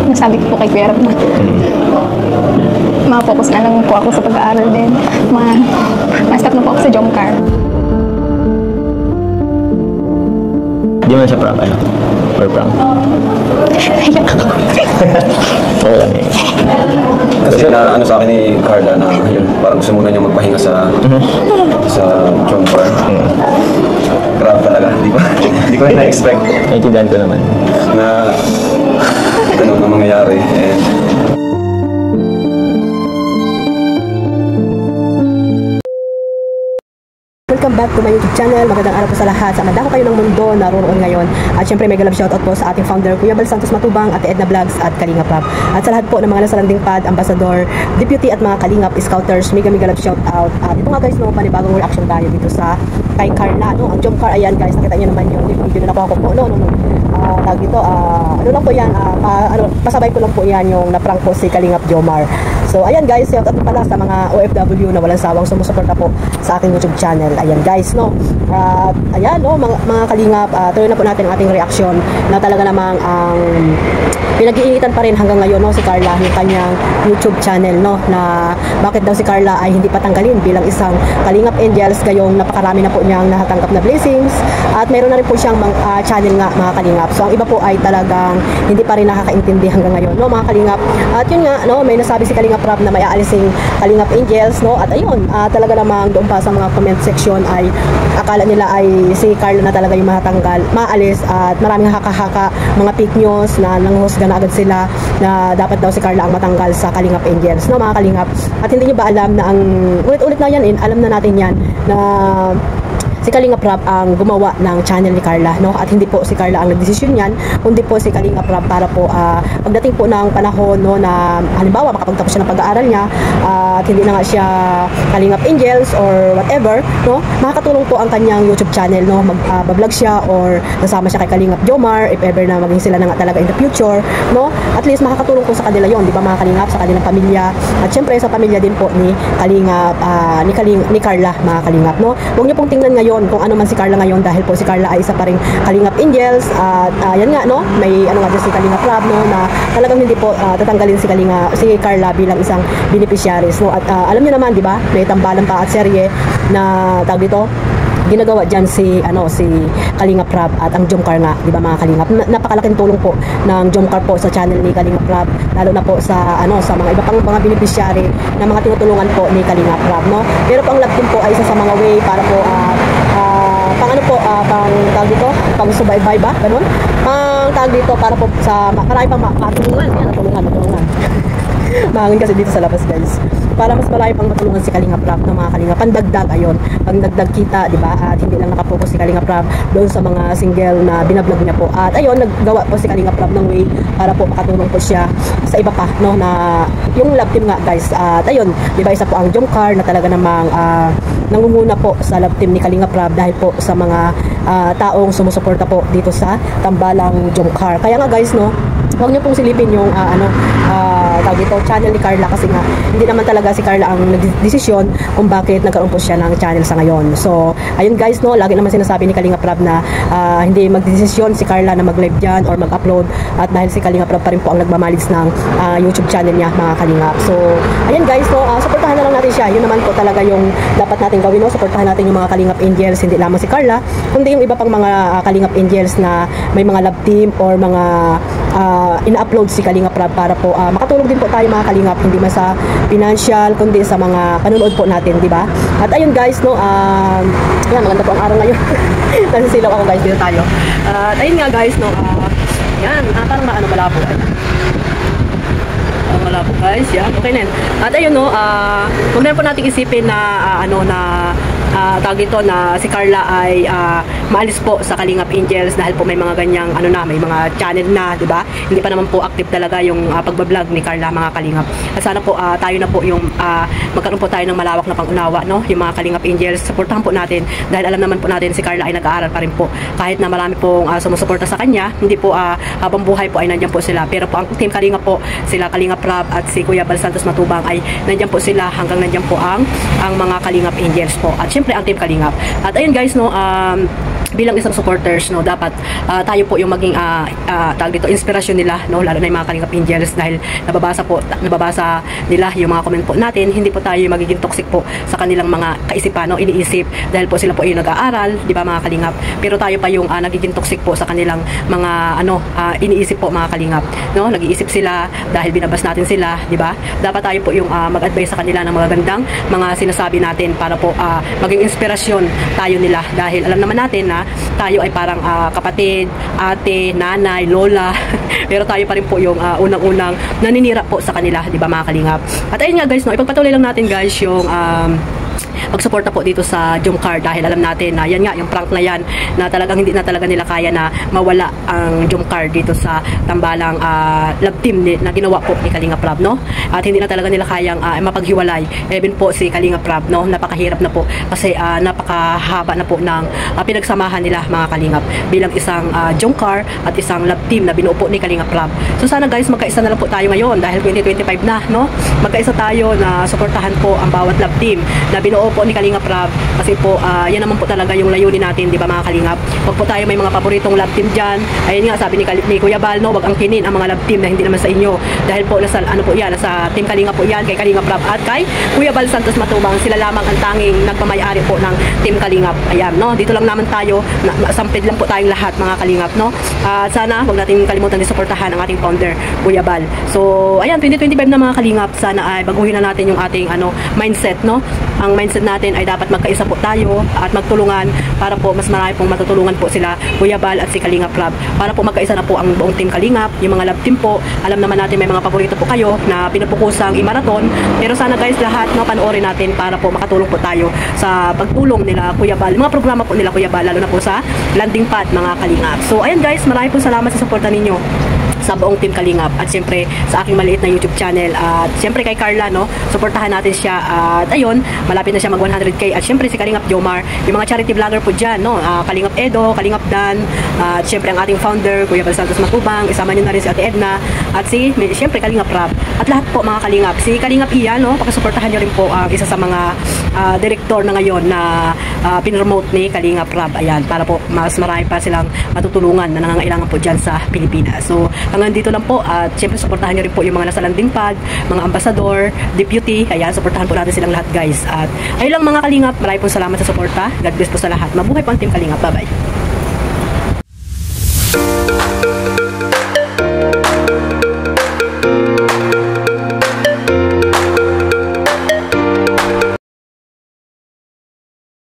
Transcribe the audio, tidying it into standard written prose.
nasabi ko po kay Kuya Rap na ma-focus na lang po ako sa pag-aaral din. Ma-stop na po ako sa Jomcar. Di mo na siya prank, ano? Or prank? Oo lang eh. Kasi na ano sa akin ni Carla na yun, parang gusto muna niya magpahinga sa Jomcar. Grabe talaga, hindi ko na-expect. Naintindihan ko naman. Na ganun ang mangyayari. And welcome back to my YouTube channel. Magandang araw po sa lahat. Sa mandako kayo ng mundo naroon ngayon. At syempre may galab shoutout po sa ating founder Kuya Bal Santos Matubang, Ate Edna Vlogs at Kalingap Rap. At sa lahat po ng mga nasa landing pad, ambassador, deputy at mga Kalingap Scouters, mega galab shoutout. At ito nga guys, no, panibagong reaction tayo dito sa kay Carla, no? Ang Jomcar, ayan guys, nakita niyo naman yung video na nakuha ko po, no? Tag dito, ano lang po yan, pasabay ko lang po yan yung na-prank po si Kalingap Jomar. So ayan guys, shoutout pala sa mga OFW na walang sawang sumusuporta po sa aking YouTube channel. Ayan guys, no. Ayan no, mga Kalingap, tuloy na po natin ang ating reaction na talaga namang ang pinag-iinitan pa rin hanggang ngayon, no, si Carla, yung kanyang YouTube channel, no, na bakit daw si Carla ay hindi patanggalin bilang isang Kalingap Angels, gayong napakarami na po niyang natatanggap na blessings at meron na rin po siyang channel nga, mga Kalingap. So ang iba po ay talagang hindi pa rin nakakaintindi hanggang ngayon, no, mga Kalingap. At yun nga, no, may nasabi si Kalingap Rap na may aalising Kalingap Angels, no, at ayun, talaga namang doon pa sa mga comment section ay akala nila ay si Carla na talaga yung matatanggal, maalis, at maraming haka-haka, mga fake news na nanghusga na agad sila na dapat daw si Carla ang matanggal sa Kalingap Angels, no, mga Kalingap. At hindi nyo ba alam na ang ulit-ulit na yan, alam na natin yan na si Kalingap Rap ang gumawa ng channel ni Carla, no? At hindi po si Carla ang nagdesisyon niyan, kundi po si Kalingap Rap para po pagdating po ng panahon, no, na halimbawa makapagtapos siya ng pag-aaral niya at hindi na nga siya Kalingap Angels or whatever, no? Makakatulong po ang kanyang YouTube channel, no? Mag-vlog siya or nasama siya kay Kalingap Jomar if ever na maging sila na nga talaga in the future, no? At least makakatulong po sa kanila yon, di ba, mga Kalingap, sa kanilang pamilya at syempre sa pamilya din po ni Kalingap, ni Carla, mga Kalingap, no? Huwag niyo pong tingnan ngayon kung ano man si Carla ngayon dahil po si Carla ay isa pa ring Kalingap Angels at yan nga, no, may ano nga si Kalingap Rap, no, na talagang hindi po tatanggalin si Carla bilang isang beneficiaries, no. At alam niyo naman, di ba, may tambalan pa at serye na tawag dito ginagawa dyan si Kalingap Rap at ang Jomcar nga, di ba, mga Kalingap. Napakalaking tulong po ng Jomcar po sa channel ni Kalingap Rap, lalo na po sa sa mga iba pang mga beneficiary na mga tinutulungan po ni Kalingap Rap, no. Pero po ang love team po ay isa sa mga way para po pang ano po, pang tawag dito, pang subaybay ba, ganun, pang tawag dito para po sa marami pang matulungan, yan, natulungan mahangin kasi dito sa labas guys, para mas malaki pang matulungan si Kalingap Rap, ng mga Kalingap, pandagdag, ayun, pangdagdag kita, di ba, at hindi lang nakapokus si Kalingap Rap doon sa mga single na binablog niya po, at ayun, naggawa po si Kalingap Rap ng way para po makatulong po siya sa iba pa, no, na yung love team nga guys. At ayun, di ba, isa po ang Jomcar na talaga namang nangunguna po sa love team ni Kalingap Rap dahil po sa mga taong sumusuporta po dito sa tambalang Jomcar. Kaya nga guys, no, huwag niyo pong silipin yung tawag dito, channel ni Carla, kasi nga hindi naman talaga si Carla ang nagdesisyon kung bakit nagkaroon po siya ng channel sa ngayon. So ayun guys, no, lagi naman sinasabi ni Kalingap Rap na hindi magdesisyon si Carla na mag-live dyan or mag-upload, at dahil si Kalingap Rap pa rin po ang nagmamalis ng YouTube channel niya, mga Kalingap. So ayan guys, no, supportahan na lang natin siya. Yun naman po talaga yung dapat natin gawin, no, supportahan natin yung mga Kalingap Angels, hindi lamang si Carla kundi yung iba pang mga Kalingap Angels na may mga love team or mga ina-upload si Kalingap Rap para po makatulong din po tayo, mga Kalingap, hindi man sa financial kundi sa mga panonood po natin, di ba? At ayun guys, no, yan, maganda po ang araw ngayon. Nasisilaw ako guys, dito tayo. At ayun nga guys, no, yan, parang malabo. Malabo guys, yan, okay na yan. At ayun, no, huwag na po natin isipin na tawag dito na si Carla ay maalis po sa Kalingap Angels dahil po may mga ganyang may mga channel na, di ba? Hindi pa naman po active talaga yung pagbablog ni Carla, mga Kalingap. At sana po tayo na po yung magkaroon po tayo ng malawak na pangunawa, no, yung mga Kalingap Angels. Supportahan po natin dahil alam naman po natin si Carla ay nag-aaral pa rin po, kahit na marami pong sumusuporta sa kanya, hindi po habang buhay po ay nandiyan po sila. Pero po ang team Kalingap po, sila Kalingap Rap at si Kuya Bal Santos Matubang, ay nandiyan po sila hanggang nandiyan po ang mga Kalingap Angels po. At syempre syempre ang Team Kalingap. At ayun guys, no, bilang isang supporters, no, dapat tayo po yung maging tawag dito, inspirasyon nila, no, lalo na yung mga Kalingap Angels, dahil nababasa nila yung mga comment po natin. Hindi po tayo magiging toxic po sa kanilang mga kaisipan, no, iniisip, dahil po sila po yung nag-aaral, di ba mga Kalingap, pero tayo pa yung nagiging toxic po sa kanilang mga iniisip po mga Kalingap, no, nag-iisip sila dahil binabas natin sila, di ba? Dapat tayo po yung mag-advise sa kanila ng mga gandang mga sinasabi natin para po maging inspirasyon tayo nila, dahil alam naman natin na tayo ay parang kapatid, ate, nanay, lola pero tayo pa rin po yung unang-unang naninira po sa kanila, di ba mga Kalingap? At ayun nga guys, no, ipagpatuloy lang natin guys yung pagsuporta po dito sa Jomcar, dahil alam natin na yan nga, yung prank na yan, na talagang hindi na talaga nila kaya na mawala ang Jomcar dito sa tambalang love team na ginawa po ni Kalingap Rab, no? At hindi na talaga nila kayang mapaghiwalay. Even po si Kalingap Rab, no, napakahirap na po kasi napakahaba na po ng pinagsamahan nila mga Kalingap bilang isang Jomcar at isang love team na binuo po ni Kalingap Rab. So sana guys, magkaisa na lang po tayo ngayon dahil 2025 na, no? Magkaisa tayo na suportahan po ang bawat love team na binuo po ni Kalingap Rab, kasi po yan naman po talaga yung layunin natin, di ba mga Kalingap? Wag po tayo may mga paboritong love team dyan. Ayun nga, sabi ni Kuya Bal, no, wag angkinin ang mga love team na hindi naman sa inyo, dahil po nasa ano po yan, nasa Team Kalingap po yan, kay Kalingap Rab at kay Kuya Bal Santos Matubang. Sila lamang ang tanging nagmamayari po ng Team Kalingap. Ayan, no, dito lang naman tayo, sampid lang po tayong lahat mga Kalingap, no? Sana wag natin kalimutan din suportahan ang ating founder Kuya Bal. So ayan, 2025 na mga Kalingap, sana ay baguhin na natin yung ating mindset, no? Ang mindset natin ay dapat magkaisa po tayo at magtulungan para po mas marami pong matutulungan po sila Kuya Bal at si Kalingap Rab, para po magkaisa na po ang buong Team Kalingap. Yung mga love team po, alam naman natin may mga paborito po kayo na pinapukusang i-marathon, pero sana guys lahat, no, panoorin natin para po makatulong po tayo sa pagtulong nila Kuya Bal, mga programa po nila Kuya Bal, lalo na po sa landing pad mga Kalingap. So ayan guys, marami po salamat sa suporta ninyo sa buong Team Kalingap, at syempre sa aking maliit na YouTube channel, at syempre kay Carla, no, suportahan natin siya. At ayun, malapit na siya mag 100k. At syempre si Kalingap Jomar, yung mga charity vlogger po dyan, no, Kalingap Edo, Kalingap Dan, at syempre ang ating founder Kuya Bal Santos Matubang, isama nyo na rin si Ate Edna, at syempre Kalingap Rab, at lahat po mga Kalingap. Si Kalingap Ian, no, pakisuportahan nyo rin po isa sa mga director na ngayon na pinromote ni Kalingap Rab. Ayan, para po mas marami pa silang matutulungan na nangangailangan po dyan sa Pilipinas. So hanggang dito lang po, at syempre suportahan nyo rin po yung mga nasa landing pad, mga ambassador, deputy. Ayan, suportahan po natin silang lahat guys. At ayun lang mga Kalingap, maraming po salamat sa suporta. God bless po sa lahat. Mabuhay po ang Team Kalingap. Bye bye.